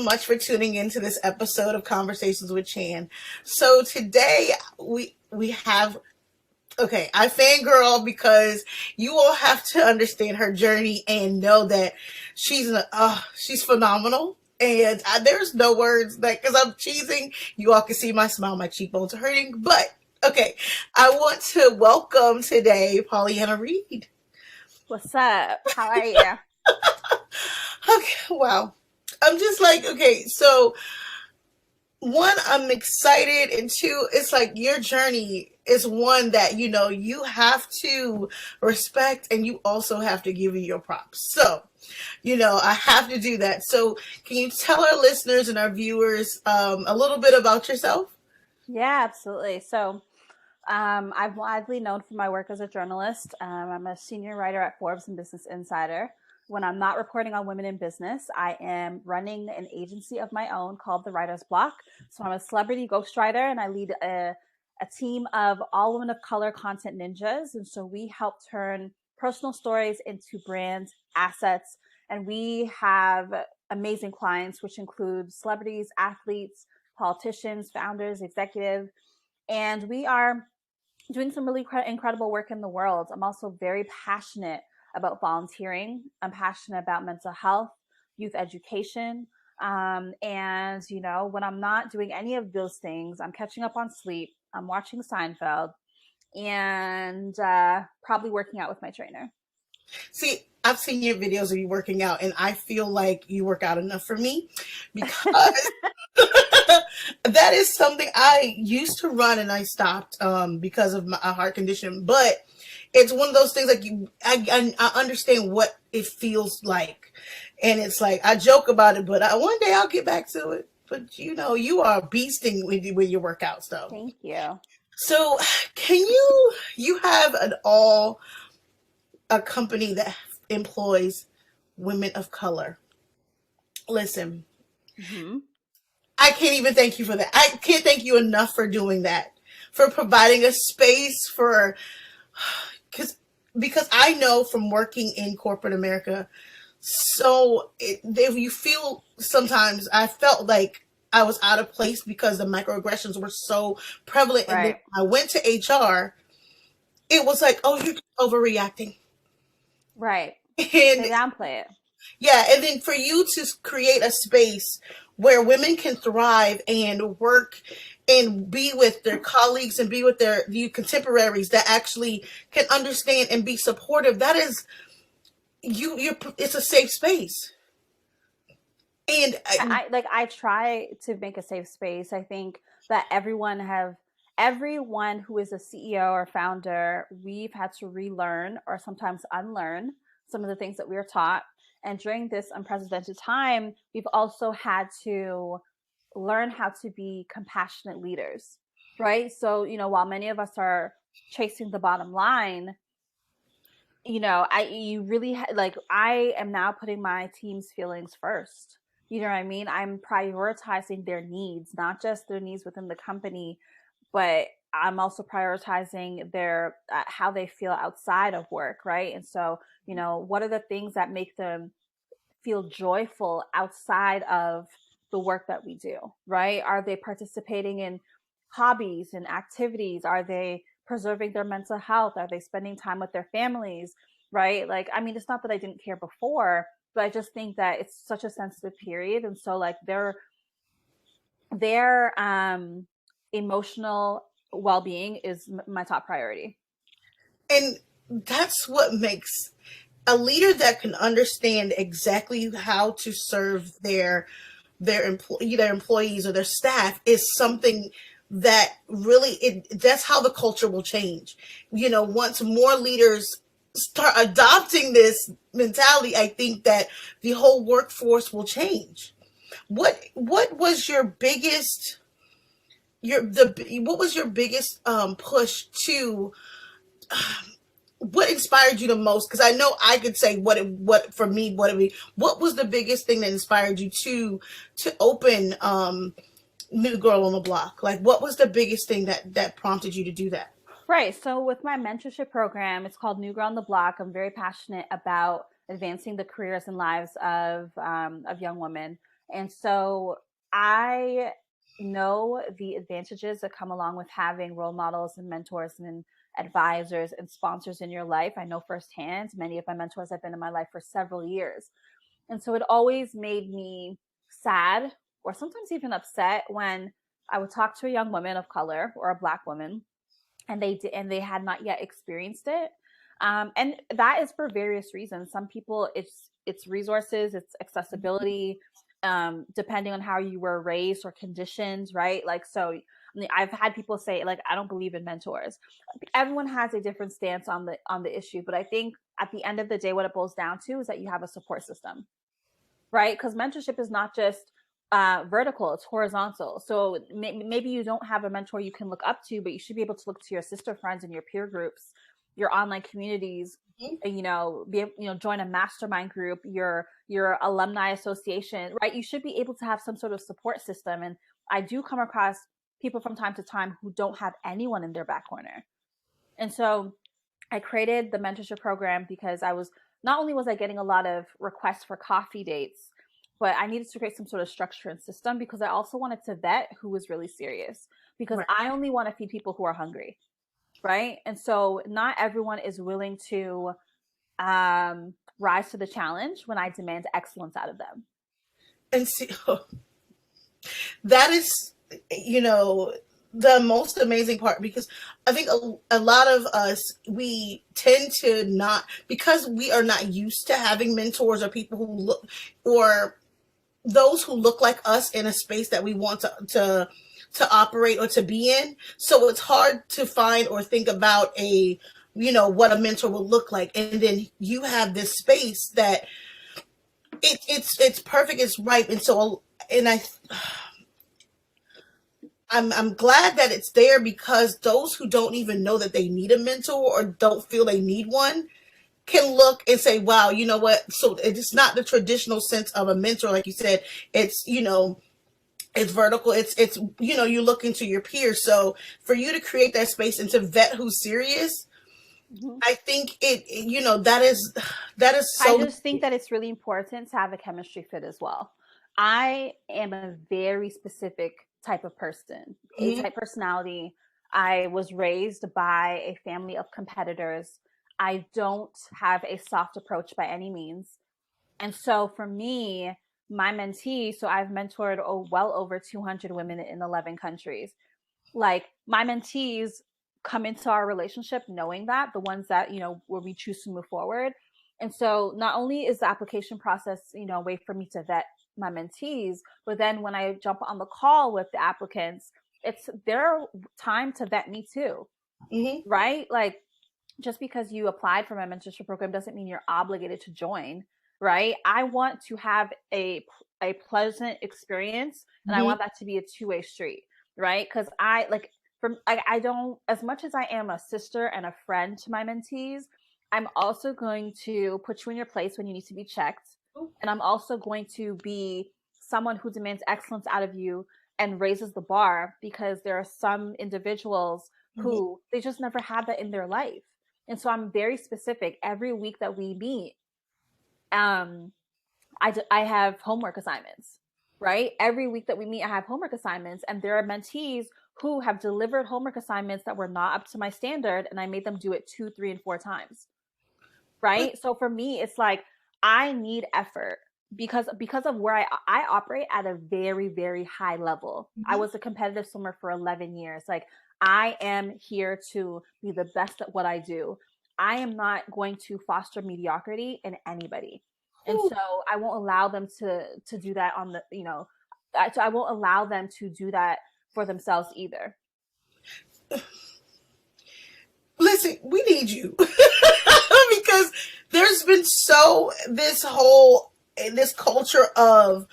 much for tuning into this episode of Conversations with Chan. So today we have I fangirl because you all have to understand her journey and know that she's phenomenal. And there's no words that because I'm cheesing. You all can see my smile, my cheekbones are hurting. But okay, I want to welcome today Pauleanna Reid. What's up? How are you? Okay, wow. I'm just like, okay, so one, I'm excited, and two, it's like your journey is one that you have to respect, and you also have to give you your props. So, I have to do that. So, can you tell our listeners and our viewers a little bit about yourself? Yeah, absolutely. So, I'm widely known for my work as a journalist. I'm a senior writer at Forbes and Business Insider. When I'm not reporting on women in business, I am running an agency of my own called the WritersBlok. So I'm a celebrity ghostwriter, and I lead a team of all women of color content ninjas. And so we help turn personal stories into brand assets. And we have amazing clients, which include celebrities, athletes, politicians, founders, executives. And we are doing some really incredible work in the world. I'm also very passionate about volunteering. I'm passionate about mental health, youth education. And, when I'm not doing any of those things, I'm catching up on sleep, I'm watching Seinfeld, and probably working out with my trainer. See, I've seen your videos of you working out, and I feel like you work out enough for me because that is something I used to run and I stopped because of my heart condition. But it's one of those things like I understand what it feels like, and it's like I joke about it, but one day I'll get back to it. But you are beasting with your workouts, though. Thank you. So, can you have a company that employs women of color? Listen, Mm-hmm. I can't even thank you for that. I can't thank you enough for doing that, for providing a space for, because I know from working in corporate America, if you feel sometimes I felt like I was out of place because the microaggressions were so prevalent, and then Right. when I went to HR, it was like, oh, you're overreacting, Right. and They downplay it. yeah, and then for you to create a space where women can thrive and work and be with their colleagues and be with the contemporaries that actually can understand and be supportive, that is it's a safe space. And I try to make a safe space. I think that everyone who is a CEO or founder, we've had to relearn or sometimes unlearn some of the things that we were taught. And during this unprecedented time, we've also had to learn how to be compassionate leaders, right? So, while many of us are chasing the bottom line, I am now putting my team's feelings first. You know what I mean? I'm prioritizing their needs, not just their needs within the company, but I'm also prioritizing their how they feel outside of work, right? And so, what are the things that make them feel joyful outside of the work that we do, right? Are they participating in hobbies and activities? Are they preserving their mental health? Are they spending time with their families, right? Like, I mean, it's not that I didn't care before, but I just think that it's such a sensitive period. And so like their emotional well-being is my top priority. and that's what makes a leader that can understand exactly how to serve their employees or their staff is something that really that's how the culture will change. Once more leaders start adopting this mentality, I think that the whole workforce will change. What was your biggest what was your biggest push to what inspired you the most? Because I know I could say what for me, what was the biggest thing that inspired you to open New Girl on the Block? Like, what was the biggest thing that prompted you to do that? Right. So with my mentorship program, it's called New Girl on the Block. I'm very passionate about advancing the careers and lives of young women. And so I know the advantages that come along with having role models and mentors and advisors and sponsors in your life. I know firsthand, many of my mentors have been in my life for several years. And so it always made me sad or sometimes even upset when I would talk to a young woman of color or a Black woman and they had not yet experienced it. And that is for various reasons. Some people it's resources, it's accessibility, depending on how you were raised or conditioned, right? Like, so I mean, I've had people say, like, I don't believe in mentors. Everyone has a different stance on the issue, but I think at the end of the day, what it boils down to is that you have a support system, right? Because mentorship is not just vertical, it's horizontal. So maybe you don't have a mentor you can look up to, but you should be able to look to your sister friends and your peer groups, your online communities, and, join a mastermind group, your alumni association, right? You should be able to have some sort of support system. And I do come across people from time to time who don't have anyone in their back corner. And so I created the mentorship program because not only was I getting a lot of requests for coffee dates, but I needed to create some sort of structure and system because I also wanted to vet who was really serious, because Right. I only want to feed people who are hungry, right? And so not everyone is willing to rise to the challenge when I demand excellence out of them. And see, that is, you know, the most amazing part, because I think a lot of us, we tend to not, because we are not used to having mentors or people who look, or those who look like us in a space that we want to operate or to be in. So it's hard to find or think about what a mentor will look like. And then you have this space that it's perfect, it's right. And so, and I'm glad that it's there, because those who don't even know that they need a mentor or don't feel they need one can look and say, wow, you know what? So it's not the traditional sense of a mentor, like you said. It's, it's vertical. It's you look into your peers. So for you to create that space and to vet who's serious, Mm-hmm. I think that is I so. just think that it's really important to have a chemistry fit as well. I am a very specific type of person, A Mhm, type personality. I was raised by a family of competitors. I don't have a soft approach by any means. And so for me, my mentee, so I've mentored well over 200 women in 11 countries. Like, my mentees come into our relationship knowing that, the ones that, where we choose to move forward. And so not only is the application process, a way for me to vet my mentees, but then when I jump on the call with the applicants, it's their time to vet me too, mhm, right? Like, just because you applied for my mentorship program doesn't mean you're obligated to join, right? I want to have a pleasant experience, and I mhm, want that to be a two-way street, right? Because I don't, as much as I am a sister and a friend to my mentees, I'm also going to put you in your place when you need to be checked, and I'm also going to be someone who demands excellence out of you and raises the bar, because there are some individuals mhm, who they just never had that in their life. And so I'm very specific. Every week that we meet, um, I have homework assignments, right? Every week that we meet, I have homework assignments. And there are mentees who have delivered homework assignments that were not up to my standard, and I made them do it 2, 3, and 4 times, right? So for me, it's like, I need effort because of where I operate at a very, very high level. I mhm. was a competitive swimmer for 11 years. Like, I am here to be the best at what I do. I am not going to foster mediocrity in anybody. And Whew. so I won't allow them to do that so I won't allow them to do that for themselves either. Listen, we need you because there's been this culture of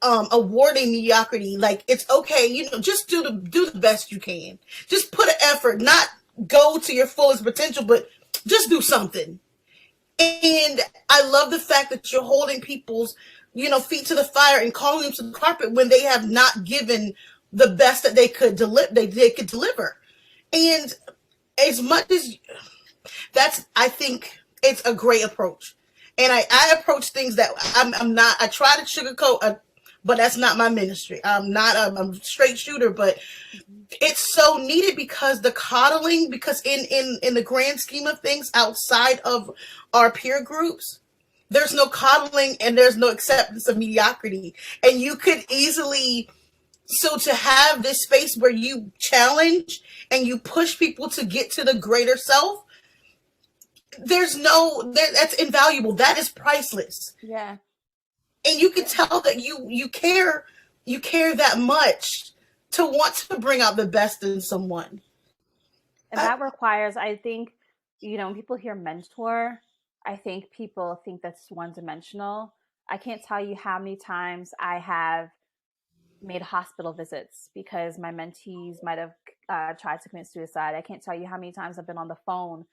awarding mediocrity. Like, it's okay, just do the best you can. Just put an effort, not go to your fullest potential, but just do something. And I love the fact that you're holding people's, feet to the fire and calling them to the carpet when they have not given the best that they could deliver. And as much as I think it's a great approach. And I approach things that I'm not, I try to sugarcoat but that's not my ministry. I'm a straight shooter, but it's so needed because the coddling, because in the grand scheme of things outside of our peer groups, there's no coddling and there's no acceptance of mediocrity. And you could easily, so to have this space where you challenge and you push people to get to the greater self, that's invaluable. That is priceless. Yeah. And you can tell that you care that much to want to bring out the best in someone. And that requires, I think, when people hear mentor, I think people think that's one dimensional. I can't tell you how many times I have made hospital visits because my mentees might have tried to commit suicide. I can't tell you how many times I've been on the phone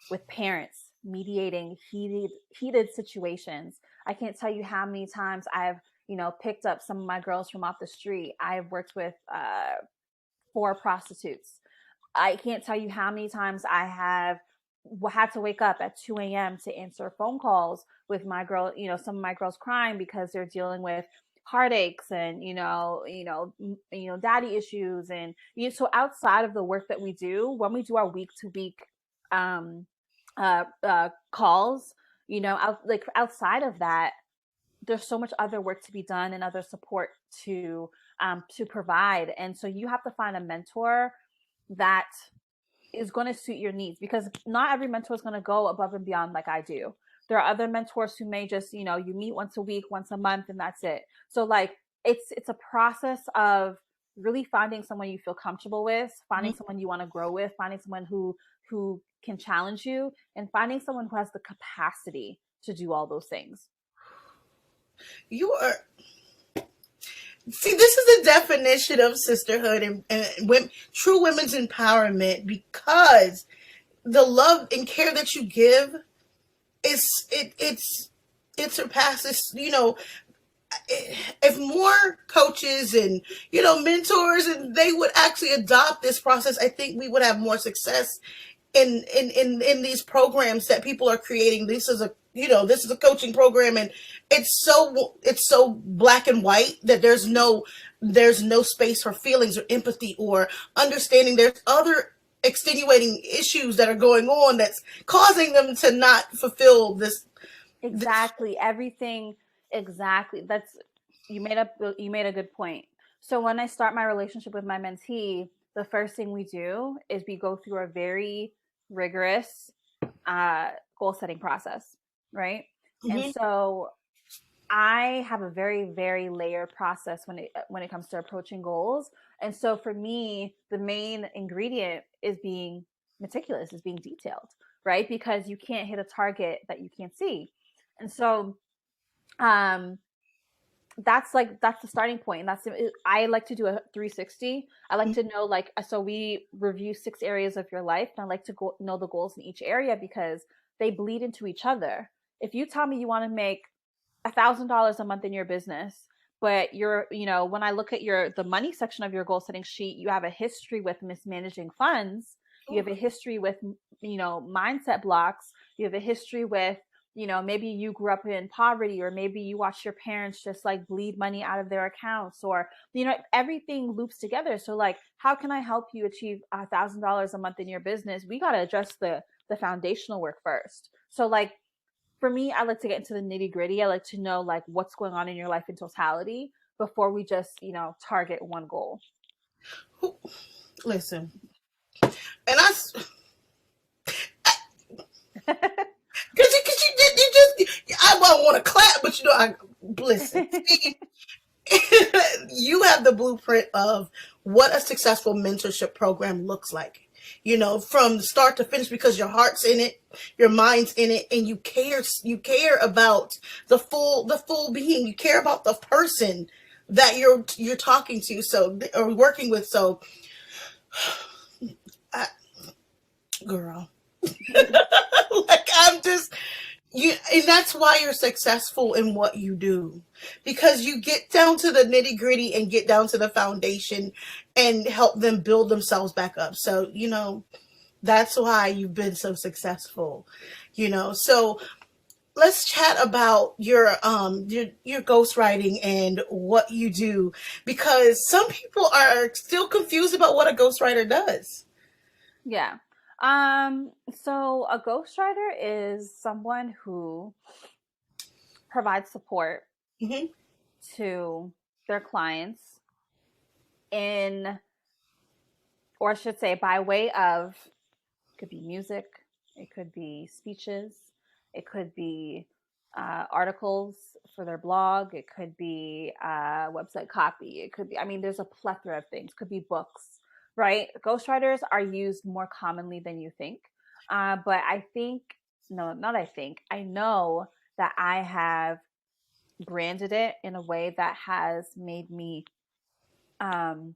with parents mediating heated situations. I can't tell you how many times I've picked up some of my girls from off the street. I've worked with 4 prostitutes. I can't tell you how many times I have had to wake up at 2 a.m. to answer phone calls with my girl, some of my girls crying because they're dealing with heartaches and daddy issues. And so outside of the work that we do, when we do our week to week calls, outside of that, there's so much other work to be done and other support to provide. And so you have to find a mentor that is going to suit your needs, because not every mentor is going to go above and beyond like I do. There are other mentors who may just, you meet once a week, once a month, and that's it. So like, it's a process of really finding someone you feel comfortable with, finding someone you want to grow with, finding someone who can challenge you, and finding someone who has the capacity to do all those things. You are, see, this is the definition of sisterhood and women, true women's empowerment, because the love and care that you give it surpasses, if more coaches and mentors, and they would actually adopt this process, I think we would have more success in these programs that people are creating. This is a coaching program, and it's so black and white that there's no space for feelings or empathy or understanding. There's other extenuating issues that are going on that's causing them to not fulfill this. Exactly. Everything. Exactly. That's, you made a good point. So when I start my relationship with my mentee, the first thing we do is we go through a very rigorous goal setting process, right? Mm-hmm. And so I have a very, very layered process when it comes to approaching goals. And so for me, the main ingredient is being meticulous, is being detailed, right? Because you can't hit a target that you can't see. And so that's the starting point. And I like to do a 360. I like to know, so we review 6 areas of your life, and I like to know the goals in each area because they bleed into each other. If you tell me you want to make $1,000 a month in your business, but when I look at the money section of your goal setting sheet, you have a history with mismanaging funds. You have a history with, mindset blocks. You have a history with, maybe you grew up in poverty, or maybe you watched your parents just bleed money out of their accounts, or, everything loops together. So how can I help you achieve $1,000 a month in your business? We got to address the foundational work first. So for me, I like to get into the nitty gritty. I like to know what's going on in your life in totality before we just, target one goal. Listen, and because you just, I don't want to clap, but listen. You have the blueprint of what a successful mentorship program looks like. From start to finish, because your heart's in it, your mind's in it, and you care about the full being. You care about the person that you're talking to, or working with. So, girl, I'm just, and that's why you're successful in what you do, because you get down to the nitty gritty and get down to the foundation and help them build themselves back up. So, that's why you've been so successful, so let's chat about your ghostwriting and what you do, because some people are still confused about what a ghostwriter does. Yeah. So a ghostwriter is someone who provides support Hmm. to their clients in, or I should say, by way of, it could be music, it could be speeches, it could be articles for their blog, it could be website copy, it could be, I mean, there's a plethora of things, it could be books, right? Ghostwriters are used more commonly than you think. But I think, no, not I think, I know that I have branded it in a way that has made me um,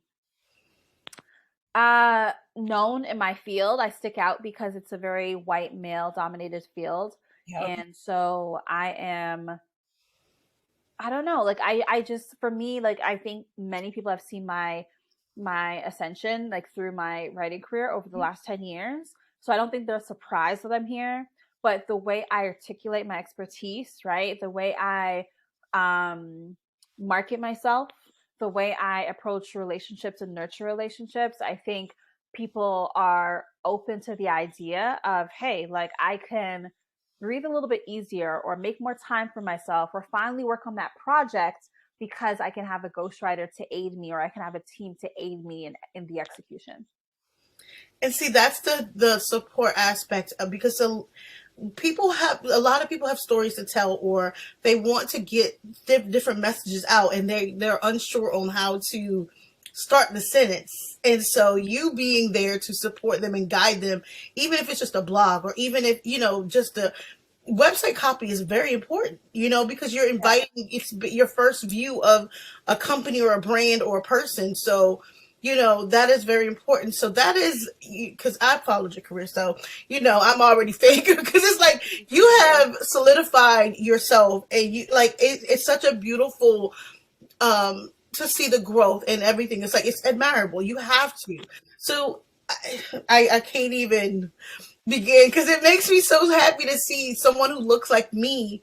known in my field. I stick out because it's a very white male dominated field. Yep. And so I don't know, like I just, for me, like I think many people have seen my ascension like through my writing career over the last 10 years. So I don't think they're surprised that I'm here, but the way I articulate my expertise, right? The way I um market myself, the way I approach relationships and nurture relationships, I think people are open to the idea of, hey, like I can breathe a little bit easier or make more time for myself or finally work on that project because I can have a ghostwriter to aid me, or I can have a team to aid me in the execution. And see, that's the support aspect of, because a lot of people have stories to tell, or they want to get different messages out, and they're unsure on how to start the sentence. And so you being there to support them and guide them, even if it's just a blog, or even if just a website copy, is very important, because you're Yeah. inviting, it's your first view of a company or a brand or a person. So that is very important. So that is, because I followed your career, so I'm already fake, because it's like you have solidified yourself, and you like it's such a beautiful, to see the growth and everything. It's like, it's admirable. You have to. So I can't even begin, because it makes me so happy to see someone who looks like me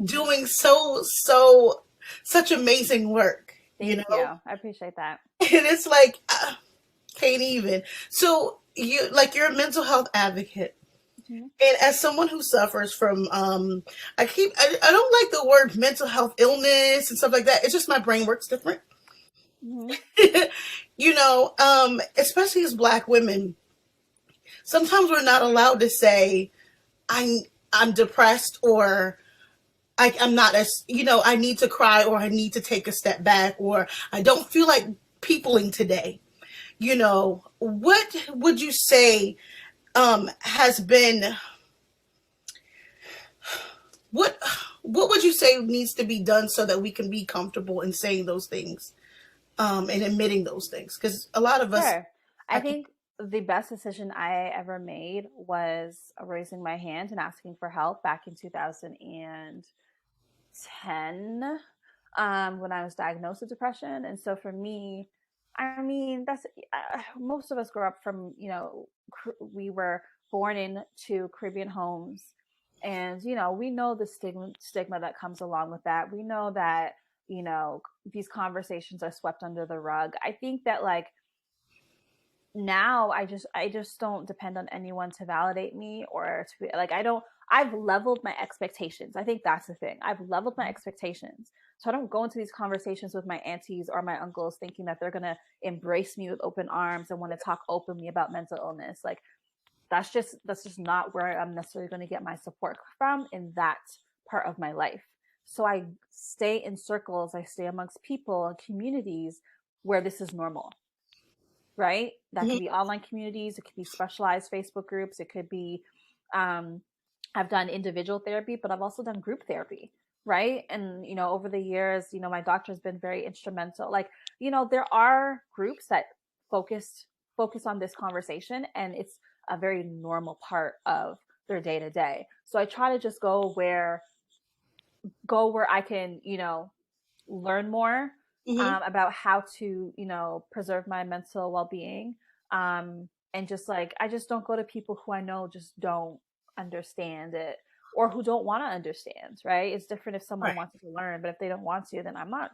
doing such amazing work, Thank you. I appreciate that. and it's like, can't even. So you're a mental health advocate, Mm-hmm. and as someone who suffers from, I don't like the word mental health illness and stuff like that. It's just my brain works different. Mm-hmm. Especially as Black women, sometimes we're not allowed to say, I'm I'm depressed, or I'm not as, I need to cry, or I need to take a step back, or I don't feel like peopling today. What would you say has been, what what would you say needs to be done so that we can be comfortable in saying those things, and admitting those things? Because a lot of us, Sure. I I can, think the best decision I ever made was raising my hand and asking for help back in 2010, when I was diagnosed with depression. And so for me, I mean, that's most of us grow up from, we were born into Caribbean homes. And, we know the stigma that comes along with that. We know that, these conversations are swept under the rug. I think that, like, now I just don't depend on anyone to validate me or to be like, I've leveled my expectations. I think that's the thing. I've leveled my expectations. So I don't go into these conversations with my aunties or my uncles thinking that they're going to embrace me with open arms and want to talk openly about mental illness. Like, that's just not where I'm necessarily going to get my support from in that part of my life. So I stay in circles, I stay amongst people and communities where this is normal, right? That could mhm, be online communities, it could be specialized Facebook groups, it could be, um, I've done individual therapy, but I've also done group therapy, right? And, over the years, my doctor's been very instrumental. Like, there are groups that focus focus on this conversation, and it's a very normal part of their day to day. So I try to just go where I can, learn more mhm. about how to, preserve my mental well-being. And just like, I just don't go to people who I know just don't understand it, or who don't want to understand, right? It's different if someone Right. wants to learn, but if they don't want to, then I'm not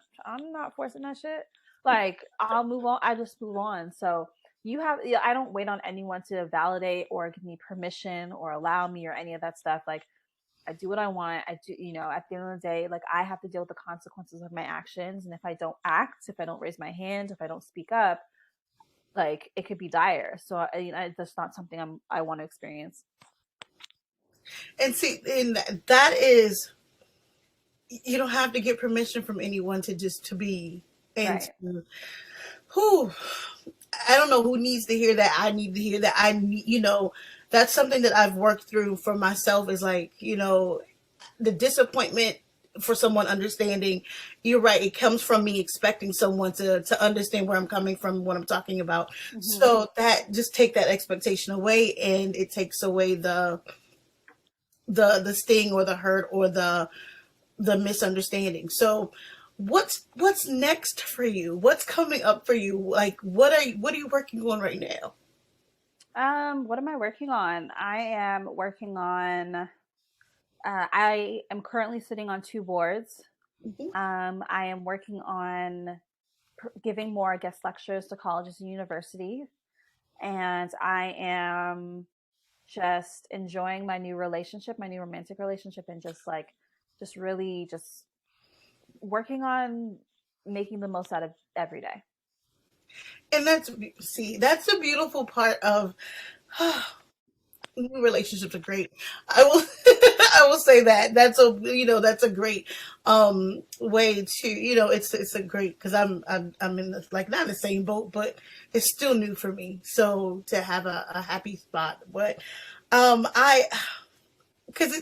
forcing that shit. Like, I'll move on. I just move on. So I don't wait on anyone to validate or give me permission or allow me or any of that stuff. Like, I do what I want. I do, at the end of the day, like, I have to deal with the consequences of my actions. And if I don't act, if I don't raise my hand, if I don't speak up, like, it could be dire. So that's not something I want to experience. And see, and that is, you don't have to get permission from anyone to be, and Right. who, I don't know who needs to hear that. I need to hear that. I need, that's something that I've worked through for myself, is like, the disappointment for someone understanding. You're right. It comes from me expecting someone to understand where I'm coming from, what I'm talking about. Mm-hmm. So that, just take that expectation away, and it takes away the sting or the hurt or the misunderstanding. So what's next for you? What's coming up for you? Like, what are you working on right now? What am I working on? I am working on. I am currently sitting on 2 boards. Mhm. I am working on giving more guest lectures to colleges and universities, and I am just enjoying my new relationship, my new romantic relationship, and just really just working on making the most out of every day. And that's the beautiful part of new relationships are great. I will I will say that that's a great way to, it's a great, because I'm in the, like, not in the same boat, but it's still new for me. So to have a happy spot, but I because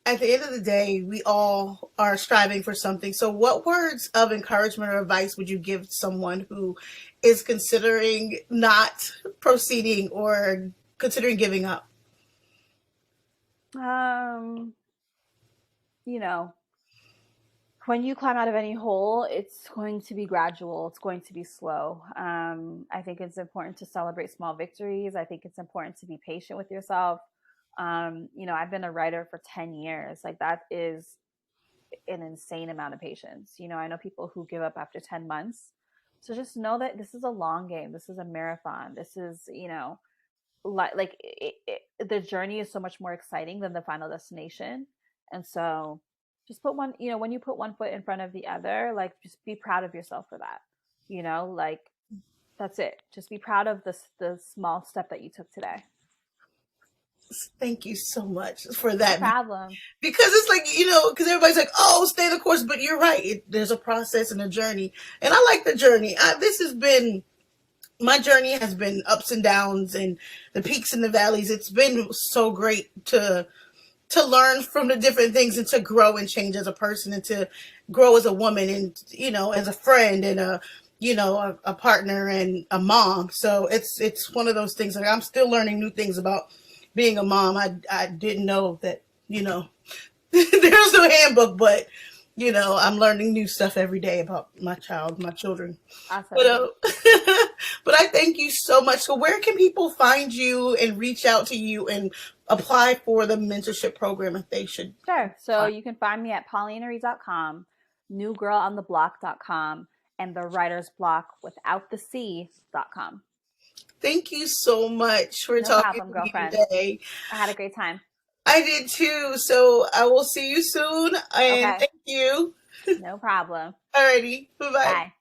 at the end of the day, we all are striving for something. So, what words of encouragement or advice would you give someone who is considering not proceeding or considering giving up? Um, you know, when you climb out of any hole, it's going to be gradual. It's going to be slow. I think it's important to celebrate small victories. I think it's important to be patient with yourself. I've been a writer for 10 years. Like, that is an insane amount of patience. I know people who give up after 10 months. So just know that this is a long game. This is a marathon. This is, the journey is so much more exciting than the final destination. And so just when you put one foot in front of the other, like, just be proud of yourself for that. Like, that's it. Just be proud of the small step that you took today. Thank you so much for No that. problem. Because it's like, because everybody's like, oh, stay the course. But you're right. There's a process and a journey. And I like the journey. My journey has been ups and downs and the peaks and the valleys. It's been so great to learn from the different things and to grow and change as a person and to grow as a woman and, as a friend and a partner and a mom. So it's one of those things. Like, I'm still learning new things about being a mom. I didn't know that, there's no handbook, but I'm learning new stuff every day about my children. But Awesome. but I thank you so much. So where can people find you and reach out to you and apply for the mentorship program if they should? Sure. So you can find me at pauleannareid.com, newgirlontheblock.com, and the WritersBlok without the C.com. Thank you so much for No talking problem, to me girlfriend. today. I had a great time. I did too. So I will see you soon, and Okay. thank you. No problem. Alrighty. Bye bye. Bye.